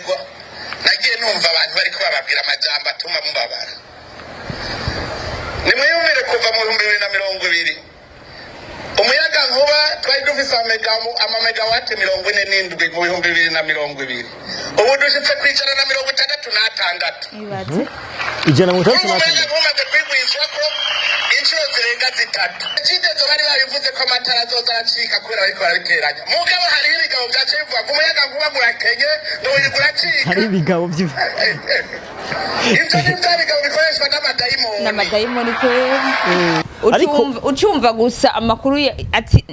vyigwa nagiye numva abantu bariko bababwira amajambo atuma mubabara. Nimwiyumvire kuva mu 2020 umuyagankuba twari dufise amamegawati 47 mu 2020. Ubu dushitse kwijana na 66. Ibaze. Ijana mu 66. Umaze kwigwizwa ko inshuro zirenga zitatu. Regideso bari babivuze ko amatara azoza aracika kubera bariko barabiteranya. Mugabo hariho ibigabo vyace bivuga ko umuyagankuba murakenye ngo uracika. Hari ibigabo Ivyo ni vya bigabo bikoreshwa n'amadayimoni. N'amadayimoni ucumva gusa amakuru ati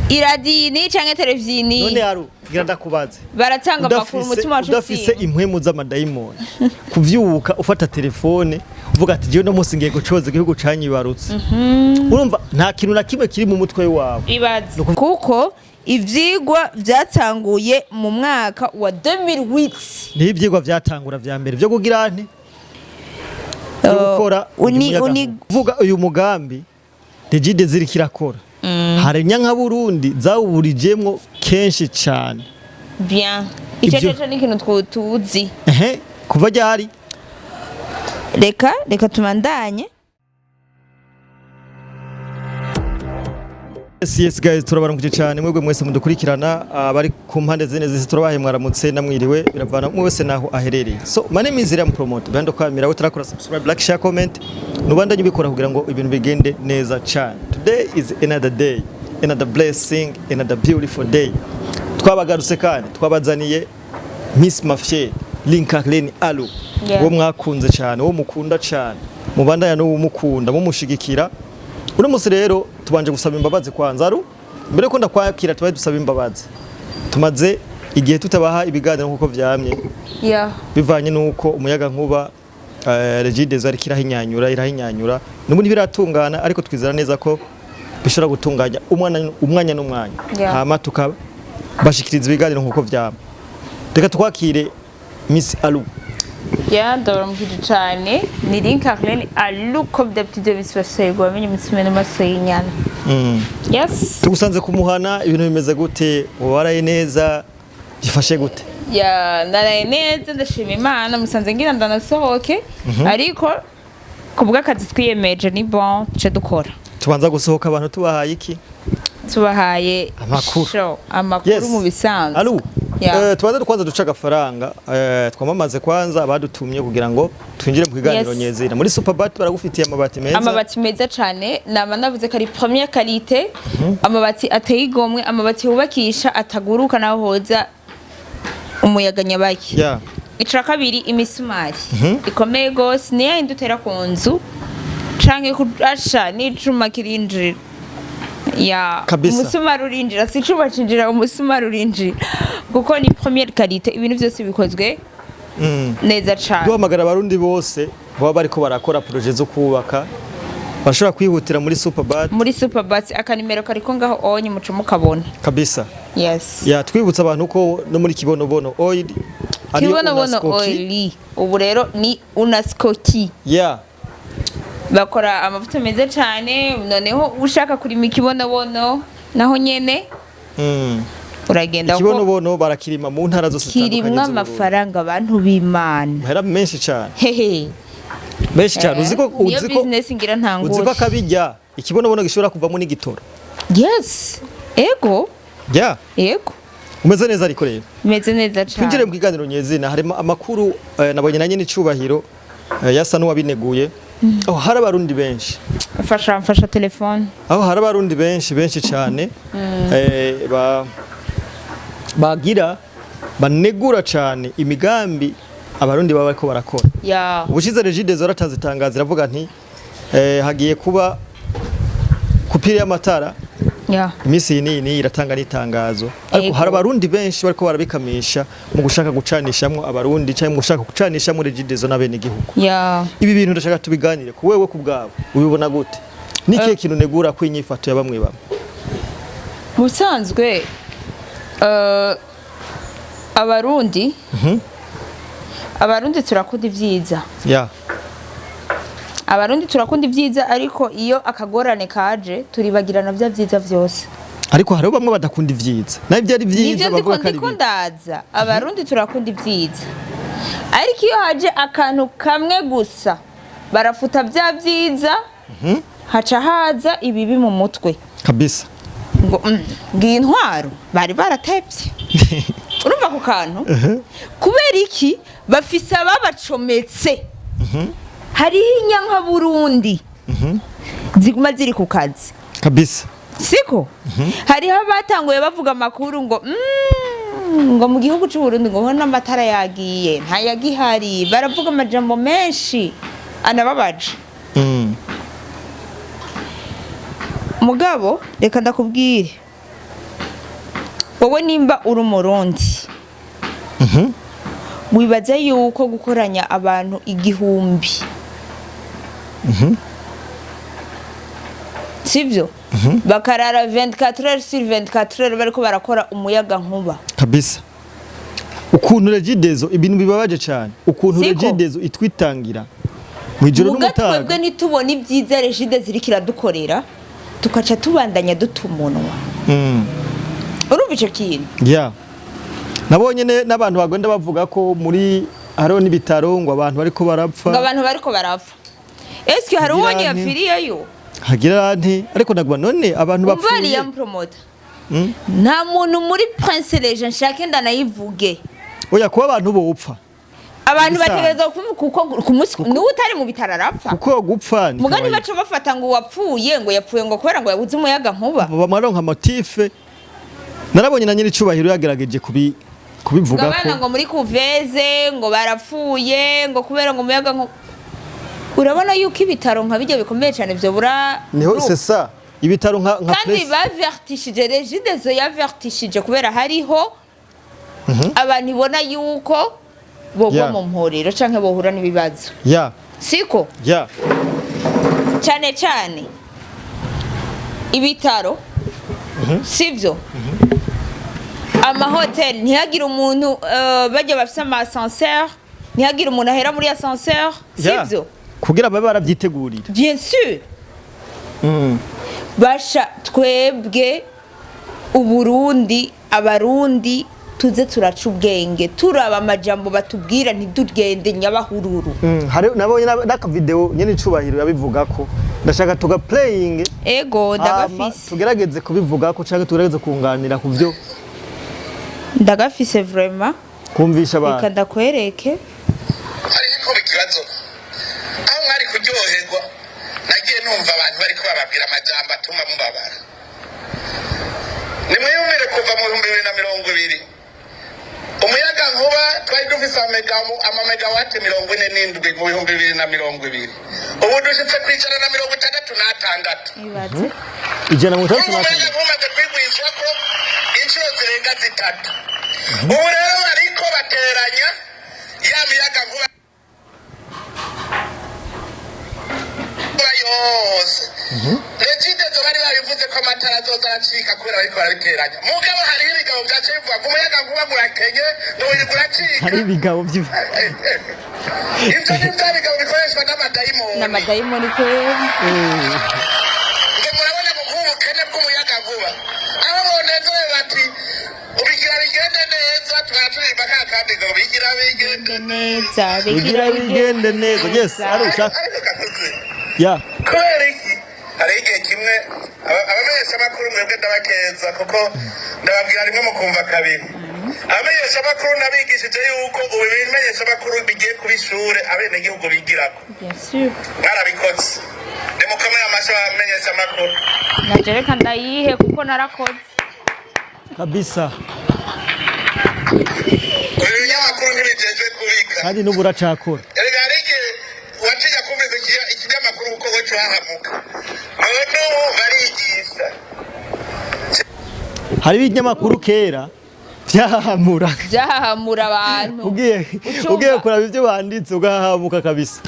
iradini canke televizini. None haru gira ndakubaze. Baratanga amakuru umutima wacu udafise impwemu z'amadayimoni. Kuvyuka ufata telefone uvuga ati je no musi ngiye gucoza igihugu canyibarutse. Urumva nta kintu na kimwe kiri mu mutwe wawe. Ibaze. Kuko ivyigwa vyatanguye mu mwaka wa 2008. Ni ivyigwa vyatangura vya mbere vyo kugira nte gukora vuga uyu mugambi Regideso ziri kirakora. Hari nyanka Burundi zawuburijemwo kenshi cyane. Bien. Ico ni kintu tuzi. Kuva ryari? Reka tumandanye. Yes guys, turabaramukije cyane mwebwe mwese mudukurikirana bari ku mpande zene zise turabahe mwaramutse namwiriwe biravana umwe wese naho aherereye. So my name is Ram Promote bando kwamira utarakora subscribe, like, share, comment nubandanye ubikora kugira ngo ibintu bigende neza cyane. Today is another day, another blessing, another beautiful day. Twabagarutse kandi twabazaniye Miss Mafie Linkarleni Alu wo mwakunze cyane wo mukunda cyane mubandanya no mukunda mumushigikira. Uno musi rero tubanje gusaba imbabazi kwanza aru mbere ko ndakwakira tubaye dusaba imbabazi tumaze igihe tutabaha ibiganiro nkuko vyamye bivanye nuko umuyagankuba Regideso ari irahinyanyura n'ubundi biratungana ariko twizera neza ko bishobora gutunganya umwanya n'umwanya hama tukabashikiriza ibiganiro nkuko vyamye. Reka twakire Miss Alu. Ndabaramukije cyane ni Linkarleni Alu ko bidaptide biswasegwa amenye mutsime n'amaseyinyana. Yes. Tugusanze kumuhana ibintu bimeze gute waraye neza gifashe gute? Naraye neza ndashima Imana musanze ngira ndanasohoke ariko kubwa kazi twiyemeje ni bon cyo dukora. Tubanza gusohoka abantu tubahaye iki? Tubahaye amakuru mu bisanzwe. Alu. Tubanza kwanza duca agafaranga twamamaze kwanza abadutumye kugira ngo twinjire mu kiganiro nyezina muri Superbat baragufitiye amabati meza cyane nama navuze ko ari première qualité amabati ateye igomwe amabati yubakisha ataguruka naho hoza umuyaga nyabaki icira kabiri imisumari ikomeye gose ni yindi utera ku nzu canke kurasha n'icuma kirinjira umusumari urinjira si icuma cinjira umusumari urinjira kuko ni première qualité ibintu byose bikozwe neza cyane. Duhamagara abarundi bose baba bariko barakora projet zo kubaka bashobora kwihutira muri Superbat akanimero kariko ngaho onye muco mukabona kabisa. Yes. Twibutsa abantu ko no muri kibonobono oil ubu rero ni unaskoki. Bakora amavuta meza cyane noneho ushaka kurima ikibonobono naho nyene uragenda uko ikibonobono barakirima mu ntara zose zitandukanye kirimwa amafaranga abantu b'Imana hera menshi cyane menshi cyane uziko business ngira ntangusha uziko akabijya ikibonobono gishobora kuvamo n'igitoro. Yes ego umeze neza ariko rero umeze neza cyane. Twinjire mu kiganiro nyezina harimo amakuru nabonye nanye n'icubahiro yasa n'uwabineguye. Hari abarundi benshi mfasha telefone hari abarundi benshi cyane bagira banegura cyane imigambi abarundi baba bariko barakora. Ubushize Regideso zaratanze itangazo iravuga nti hagiye kuba kupira y'amatara imisi ni iratanga n'itangazo ariko hari abarundi benshi bariko barabikamisha mu gushaka gucanishamwe abarundi cyangwa mu gushaka gucanishamwe Regideso n'abene gihugu. Ibi bintu ndashaka tubiganire ku wewe ku bwabo ubibona gute n'ikihe kintu negura ko inyifato ya bamwe musanzwe abarundi turakunda ivyiza abarundi turakunda ivyiza ariko iyo akagorane kaje turibagirana vya vyiza vyose. ariko hari bamwe badakunda ivyiza nayo byari vyiza bavuga ko ari ndaza abarundi turakunda ivyiza ariko iyo haje akantu kamwe gusa barafuta bya vyiza haca haza ibibi mu mutwe kabisa ngo intwaro bari baratevye urumva ku kantu kubera iki bafise ababacometse hari inyanka Burundi ziguma ziri ku kazi kabisa siko hariho batanguye bavuga amakuru ngo mu gihugu cy'u Burundi ngo hona amatara yagiye nta yagihari baravuga amajambo menshi anababaje mugabo reka ndakubwire wowe nimba uri umurundi wibaza yuko gukoranya abantu igihumbi sivyo bakarara 24 heures sur 24 heures bariko barakora umuyagankuba kabisa ukuntu Regideso ibintu bibabaje cyane ukuntu Regideso itwitangira mwijoro n'umutaga twebwe nitubona ibyiza Regideso irikira dukorera tukaca tubandanya dutumunwa urumva ico kintu nabonye n'abantu bagenda bavuga ko muri hariho n'ibitaro ngo abantu bariko barapfa eske hari uwonye yapfiriyeyo hagira nti ariko nagwa none abantu bapfuye umvali ya promoter nta muntu muri Prince Legend nshake ndanayivuge oya kuba abantu bopfa abantu bategereza kuko kumunsi n'uwo utari mu bitaro arapfa kuko gupfa mugani baca bafata ngo wapfuye ngo yapfuye ngo kubera ngo yabuze umuyaga nkuba bamaronka motife narabonye na nyiri cubahiro yagerageje kubivuga ko abana ngo muri kuveze ngo barapfuye ngo kubera ngo umuyaga nkuba urabona yuko ibitaro nka bijya bikomeye cyane byo bura niho c'est ça ibitaro nka kandi bavertishije Regideso yavertishije kubera hariho abantu ibona yuko bogwa mu mporero canke bohura n'ibibazo siko cyane cyane ibitaro sivyo amahoteli ntihagire umuntu bajya bafise ama ascenseur ntihagire umuntu ahera muri ascenseur sivyo kugira babe baravyitegurira bien sûr basha twebwe uburundi abarundi tuze turaca ubwenge turaba amajambo batubwira ntidugende nyabahururu hari nabonye naka video nyene icubahiro yabivuga ko ndashaka tuga playing ego ndagafise tugerageze kubivuga ko cyangwa tugerageze kunganira ku byo ndagafise vraiment kumvisha abantu reka ndakwereke ariko ikibazo aho mwari kuryoherwa nagiye numva abantu bariko bababwira amajambo atuma mubabara nimwiyumvire kuva mu 2020 umuyaga nkuba twari dufise amamegawati 47 mu 2020 ubu dushitse kwicara na 66 ibaze ijana mu 66 umaze kwigwizwa ko inshuro zirenga zitatu ubu rero bariko bateranya ya miyaga nkuba yose Regideso bari babivuze ko amatara azoza aracika kubera bariko barabiteranya mugabo hariho ibigabo vyace bivuga ko umuyaga nkuba murakenye ngo wiriko uracika hari ibigabo ivyo ni vya bigabo bikoreshwa n'amadayimoni kweli ngo murabona ngo nk'ubukene bw'umuyaga nkuba aho bonezewe bati ubigira bigende neza tukaba turirimba ka kandi ngo bigira bigende neza yes ari ushaka kubera iki hari igihe kimwe abamenyesha amakuru mwebwe ndabakeza kuko ndababwira rimwe mukumva kabiri abamenyesha amakuru nabigishije yuko ubu ibimenyesha amakuru bigiye kuba ishure abenegihugu bigirako mwarabikoze nimukomere amashyi abamenyesha amakuru naje reka ndayihe kuko narakoze kabisa ibinyamakuru ntibijejwe kubika kandi n'ubu uracakora erega hari igihe watinya kumviza ikinyamakuru kuko we cyahamuka none ubu barigisha hari ibinyamakuru kera byahamura abantu ugiye kuraba ibyo banditse ugahamuka kabisa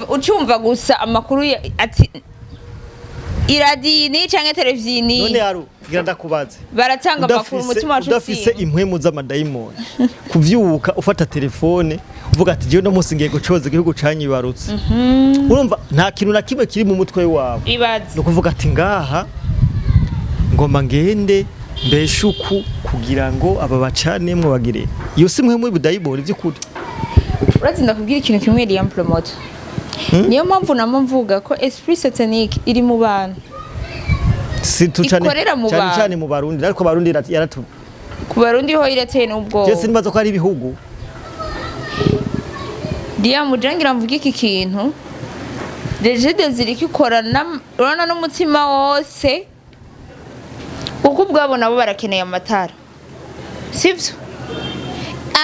ucumva gusa amakuru ati iradini canke televizini none yaro gira ndakubaze baratanga amakuru umutima wacu udafise impwemu z'amadayimoni kuvyuka ufata telefone uvuga ati je no musi ngiye gucoza igihugu canyibarutse urumva nta kintu na kimwe kiri mu mutwe wawe ibaze no kuvuga ati ngaha ngoma ngende mbeshuku kugira ngo aba bacanemwe bagire iyo simwe mu budayibora ivy'ukuri uratinda kubwira ikintu kimwe Liam promote niyo mpamvu namo mvuga ko esprit satanique iri mu bantu si tucane cyane mu Barundi ariko Barundi yaratu ku Barundi ho irateye n'ubwo je sinbaza ko ari ibihugu Liam mujangira mvuga iki kintu Regideso ikorana urana n'umutima wose uko ubwabo nabo barakeneye amatara sivyo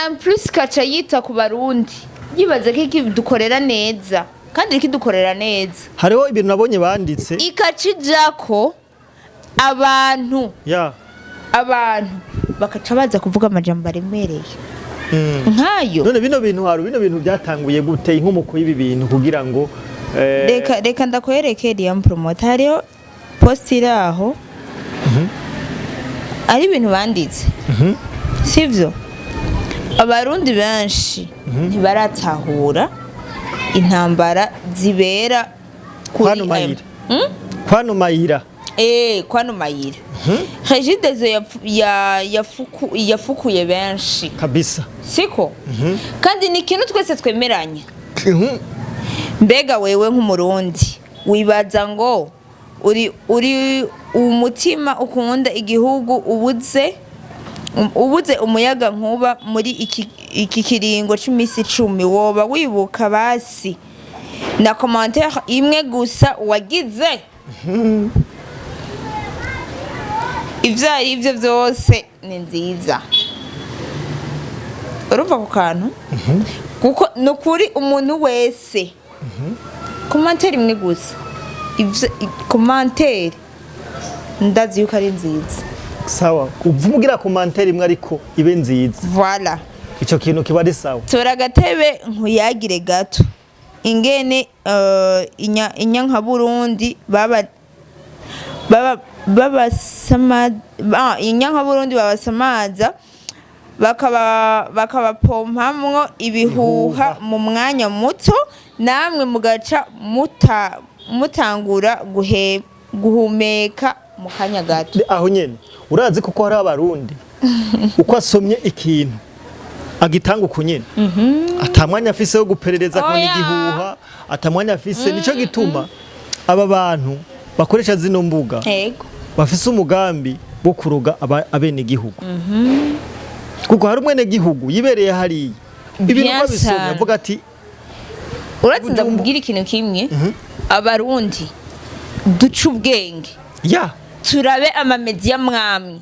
en plus kaca yita ku Barundi yibaza ko iki dukorera neza kandi iki dukorera neza hariho ibintu nabonye banditse ikacijako abantu abantu bakaca baza kuvuga amajambo aremereye nkayo none bino bintu byatanguye gute inkomoko y'ibi bintu kugira ngo reka ndakwereke Liam promote hariho post iraho ari ibintu banditse sivyo abarundi benshi ntibaratahura intambara zibera kwano mayira kwano mayira Regideso yafukuye benshi kabisa siko kandi ni ikintu twese twemeranya mbega wewe nk'umurundi wibaza ngo uri umutima ukunda igihugu ubuze umuyaga nkuba muri iki kiringo c'imisi 10 woba wibuka basi na commentaire imwe gusa wagize ivyo vyose ni nziza urumva ku kantu kuko nukuri umuntu wese commentaire imwe gusa ivyo commentaire ndazi yuko ari nziza sawa uvugira commentaire imwe ariko ibe nziza voilà ico kintu kiba ari sawa tora gatebe nkuyagire gato ingene inyanka Burundi inyanka Burundi babasamaza bakabapompamwo ibihuha mu mwanya muto namwe mugaca mutangura guhumeka mu kanya gato aho nyene urazi kuko hari abarundi uko asomye ikintu agitanga ukunyene atamwanya afise yo guperereza ko n'igihuha atamwanya afise nico gituma aba bantu bakoresha zino mbuga bafise umugambi wo kuroga abene igihugu kuko hari umwene gihugu yibereye hari ibintu babisomye avuga ati uratsinda kubwira ikintu kimwe abarundi duca ubwenge turabe amamedia mwamwe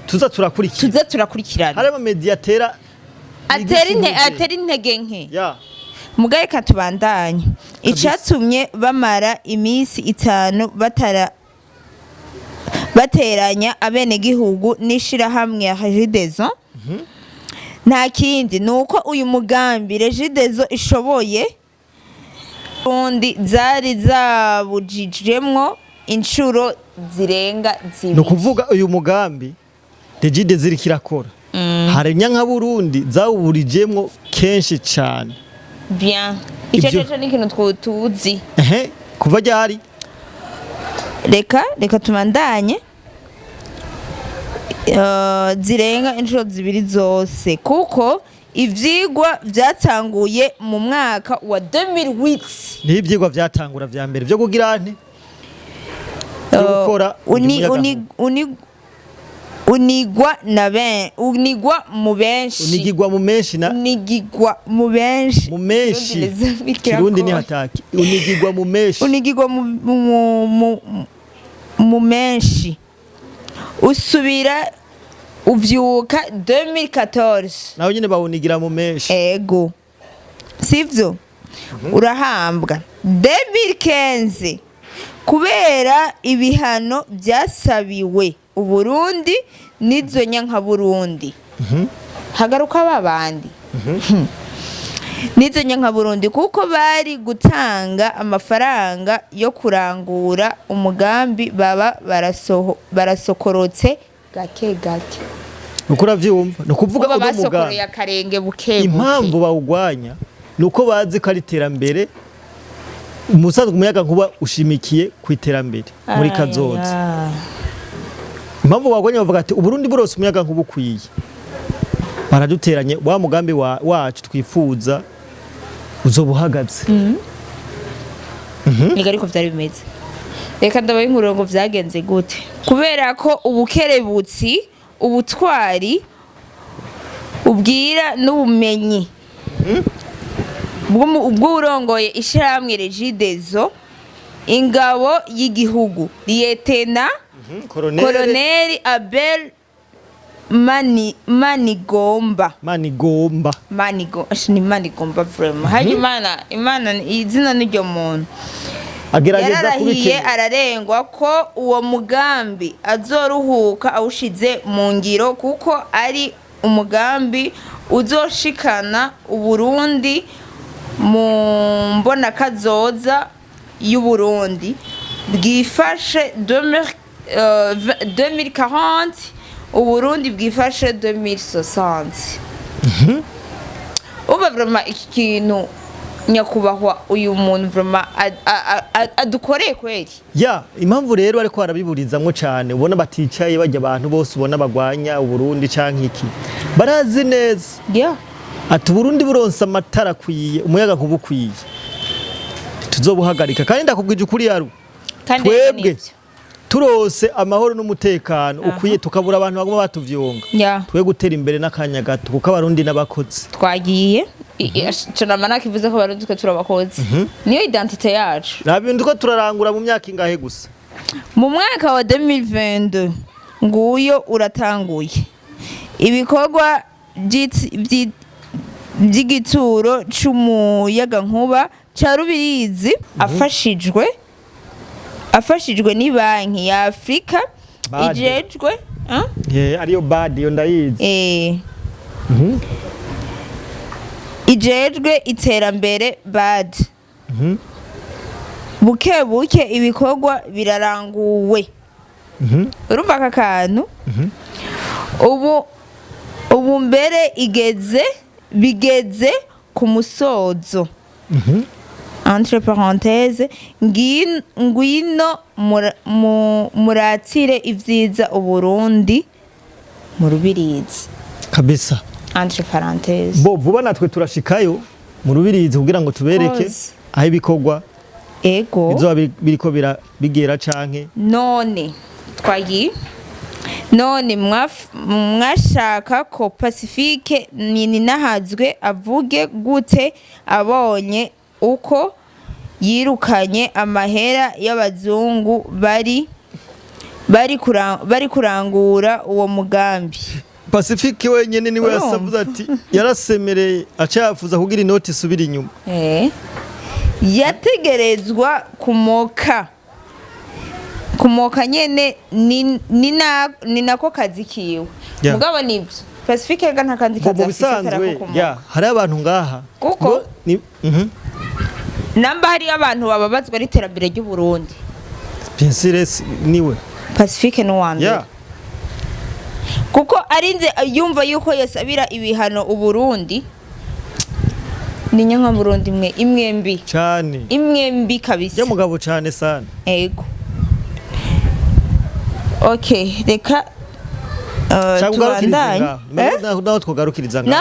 tuza turakurikirana hari amamedia atera intege nke mugaye katubandanye icatumye bamara imisi 5 bateranya abene gihugu nishira hamwe ya Regideso nta kindi nuko uyu mugambi Regideso ishoboye undi zari zabujijemwo inshuro zirenga 2 no kuvuga uyu mugambi Regideso ikirakora hari nyanka Burundi zawuburijemwo kenshi cyane bien icyo ni ikintu tuzi kuva ryari reka tumandanye zirenga inshuro 2 zose kuko ivyigwa byatanguye mu mwaka wa 2008 ni ivyigwa byatangura vya mbere byo kugira nte gukora unigwa mu benshi kirundi ni hataki unigigwa mu menshi usubira uvyuka 2014 naho nyine bawunigira mu menshi ego sivyo urahambwa 2015 kubera ibihano byasabiwe Uburundi nizo nyanka Burundi hagaruka babandi nizo nyanka Burundi kuko bari gutanga amafaranga yo kurangura umugambi baba barasokorotse gake ukura vyumva no kuvuga uwo mugambi akarenge buke impamvu bawugwanya nuko bazi ko ari terambere umusanzwe umuyaga nkuba ushimikiye ku iterambere muri kazoza impamvu wagwanye bavuga ati uburundi burose umuyaga nk'ubukwiye baraduteranye wa mugambi wacu twifuza uzobuhagaze niga ariko vyari bimeze reka ndabaye inkuru ngo vyagenze gute kubera ko ubukerebutsi ubutwari ubwira n'ubumenyi bw'urongoye ishirahamwe Regideso ingabo y'igihugu Lieutenant Colonel Abel Manigomba vraiment hari imana izina n'iryo muntu yararahiye ararengwa ko uwo mugambi azoruhuka awushize mu ngiro kuko ari umugambi uzoshikana Uburundi mu mbona kazoza y'Uburundi bwifashe 2040 Uburundi bwifashe 2060 uba vraiment ikintu nyakubahwa uyu muntu vraiment adukoreye kweli impamvu rero ariko barabiburizamwo cyane ubona baticaye bajya abantu bose ubona bagwanya Uburundi canke iki barazi neza ati Burundi buronsa amatara kwiye umuyaga nk'ubukwiye tuzobuhagarika kandi ndakubwije ukuri yaro twebwe turose amahoro n'umutekano ukwiye tukabura abantu bagoma batuvyonga twe gutera imbere n'akanya gato kuko abarundi n'abakozi twagiye Chonamana kivuze ko barundi twe turabakozi niyo identité yacu nabindi ko turarangura mu myaka ingahe gusa mu mwaka wa 2022 nguyo uratanguye ibikorwa by'igituro Cumuyagankuba ca Rubirizi afashijwe ni banki ya Afrika ijejwe ariyo BAD yo ndayizi ijejwe iterambere BAD buke ibikorwa biraranguwe urumva aka kantu ubu mbere bigeze ku musozo entre parenthèses ngwino muratire ivyiza Uburundi mu Rubirizi kabisa entre parenthèses vuba natwe turashikayo mu Rubirizi kugira ngo tubereke aho ibikorwa bizoba biriko bigera canke none mwashaka ko Pacifique ninahazwe avuge gute abonye uko yirukanye amahera y'abazungu bari kurangura uwo mugambi Pacifique wenyene niwe yasavuze ati yarasemereye acafuza kugira inoti isubira inyuma yategerezwa kumoka nyene ni nako kazi kiwe mugabo nibyo Pacifique ga ntakandi kazi bisanzwe hari abantu ngaha kuko namba hari abantu bababazwa n'iterambere ry'u Burundi Pinsires niwe Pacifique no wande kuko arinze yumva yuko yasabira ibihano u Burundi ni nyanka Burundi imwe mbi cyane imwe mbi kabisa yo mugabo cyane sana ego reka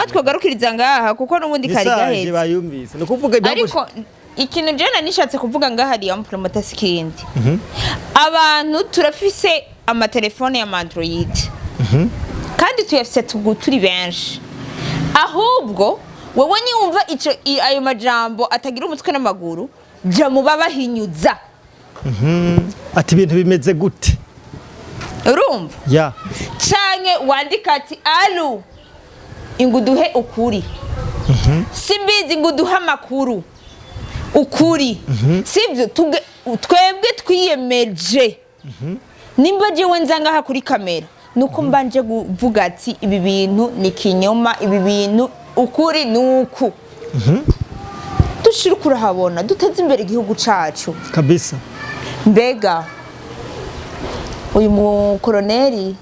twogarukiriza ngaha kuko n'ubundi kari gahetse bayumvise no kuvuga ariko ikintu je nishatse kuvuga ngaha ari ampromota sikindi abantu turafise amatelefone ya Android kandi tuyafise turi benshi ahubwo wowe nyumva ayo majambo atagira umutwe n'amaguru ja mu babahinyuza ati ibintu bimeze gute urumva canke wandika ati alu inguduhe ukuri simbizi nguduha makuru ukuri sivyo twebwe twiyemeje nimba jewe nzangaha kuri kamera nuko mbanje kuvuga ati ibi bintu ni kinyoma ibi bintu ukuri nuku dushira kurahabona duteze imbere igihugu cacu kabisa mbega uyu mu koloneli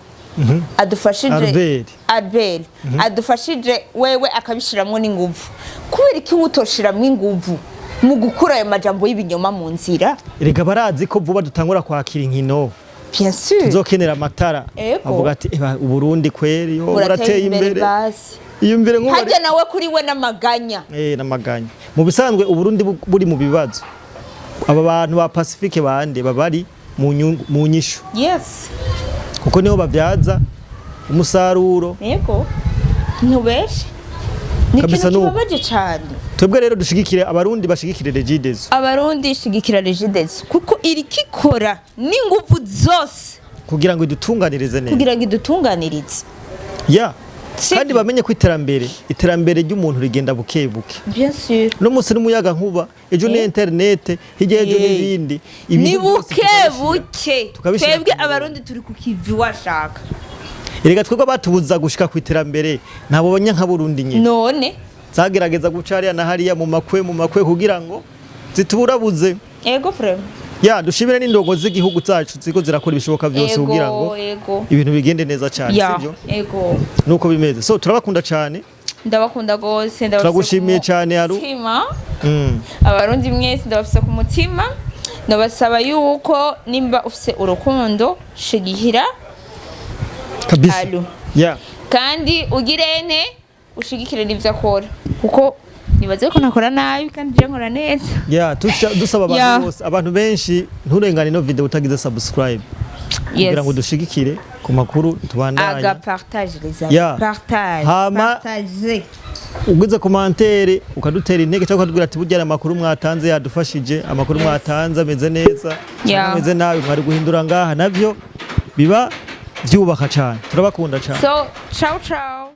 adufashije Albert adufashije wewe akabishiramwo n'inguvu kubera iki utoshiramwo inguvu mu gukura ayo majambo y'ibinyoma mu nzira erega barazi ko vuba dutangura kwakira inkino bien sûr tuzokenera amatara Ego. avuga ati Uburundi kweri yo burateye burateye imbere basi iyo mbere nko hajya nawe kuri we n'amaganya n'amaganya mu bisanzwe Uburundi buri mu bibazo aba bantu ba Pacifique bande babari mu nyishu yes kuko niho babyaza umusaruro yego ntubeshe ni ikintu kibabaje cyane twebwe rero dushigikire abarundi bashigikire Regideso abarundi shigikira Regideso kuko iri kikora n'ingufu zose kugira ngo idutunganirize neza kugira ngo idutunganirize ya kandi bamenye ko iterambere ry'umuntu rigenda buke buke bien sûr no musi n'umuyagankuba ejo ni internet hirya ejo n'ibindi ni buke buke twebwe abarundi turi kukivi washaka erega twebwe batubuza gushika ku iterambere nabo banyanka Burundi nyine none zagerageza gucariya na hariya mu makwe kugira ngo zituburabuze ego frère ya dushimire n'indongo z'igihugu cyacu ziko zirakora ibishoboka byose kugira ngo ibintu bigende neza cyane sivyo ego nuko bimeze so turabakunda cyane ndabakunda gose turagushimiye cyane haru abarundi mwese ndabafise ku mutima ndabasaba yuko nimba ufise urukundo shigihira kabisa ya kandi ugirene ushigikire n'ivyo akora kuko nibaze ko nakora nabi kandi je nkora neza ya dusaba abantu bose abantu benshi nturengane no video utagize subscribe kugira ngo dushigikire ku makuru tubandanye aga partage les amis partage ugize commentaire ukadutera intege cyangwa ukadubwira ati burya amakuru mwatanze yadufashije amakuru mwatanze ameze neza ameze nabi mwari guhindura ngaha navyo biba byubaka cyane turabakunda cyane so ciao ciao